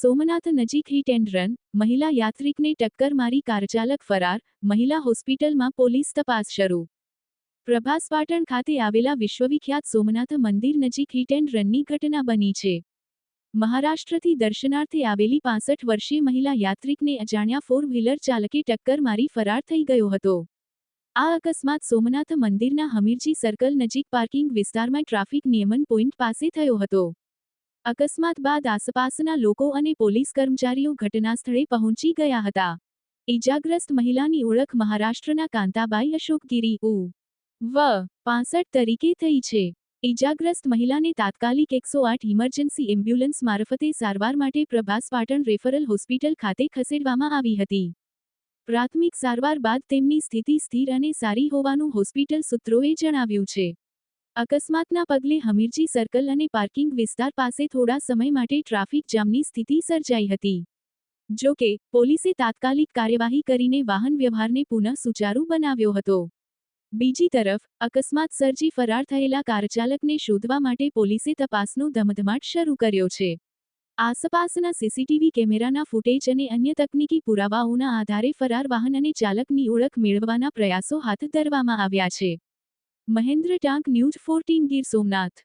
સોમનાથ નજીક hit and run, મહિલા યાત્રિકને ટક્કર મારી કારચાલક ફરાર, મહિલા હોસ્પિટલમાં પોલીસ તપાસ શરૂ. પ્રભાસપાટણ ખાતે આવેલા વિશ્વવિખ્યાત સોમનાથ મંદિર નજીક હિટ એન્ડ રનની ઘટના બની છે. મહારાષ્ટ્રથી દર્શનાર્થે આવેલી 65 વર્ષીય મહિલા યાત્રિકને અજાણ્યા ફોર વ્હીલર ચાલકે ટક્કર મારી ફરાર થઈ ગયો હતો. આ અકસ્માત સોમનાથ મંદિરના હમીરજી સર્કલ નજીક પાર્કિંગ વિસ્તારમાં ટ્રાફિક નિયમન પોઈન્ટ પાસે થયો હતો. અકસ્માત બાદ આસપાસના લોકો અને પોલીસ કર્મચારીઓ ઘટનાસ્થળે પહોંચી ગયા હતા. ઈજાગ્રસ્ત મહિલાની ઓળખ મહારાષ્ટ્રના કાંતાબાઈ અશોકગીરી ઉ.વ. 65 તરીકે થઈ છે. ઈજાગ્રસ્ત મહિલાને તાત્કાલિક 108 ઇમરજન્સી એમ્બ્યુલન્સ મારફતે સારવાર માટે પ્રભાસપાટણ રેફરલ હોસ્પિટલ ખાતે ખસેડવામાં આવી હતી. પ્રાથમિક સારવાર બાદ તેમની સ્થિતિ સ્થિર અને સારી હોવાનું હોસ્પિટલ સૂત્રોએ જણાવ્યું છે. અકસ્માતના પગલે હમીરજી સર્કલ અને પાર્કિંગ વિસ્તાર પાસે થોડા સમય માટે ટ્રાફિક જામની સ્થિતિ સર્જાઈ હતી. જો કે, પોલીસે તાત્કાલિક કાર્યવાહી કરીને વાહન વ્યવહારને પુનઃ સુચારુ બનાવ્યો હતો. બીજી તરફ, અકસ્માત સર્જી ફરાર થયેલા કારચાલકને શોધવા માટે પોલીસે તપાસનો ધમધમાટ શરૂ કર્યો છે. આસપાસના સીસીટીવી કેમેરાના ફૂટેજ અને અન્ય તકનીકી પુરાવાઓના આધારે ફરાર વાહન અને ચાલકની ઓળખ મેળવવાના પ્રયાસો હાથ ધરવામાં આવ્યા છે. મહેન્દ્ર ટાંક, ન્યૂઝ 14 ગીર સોમનાથ.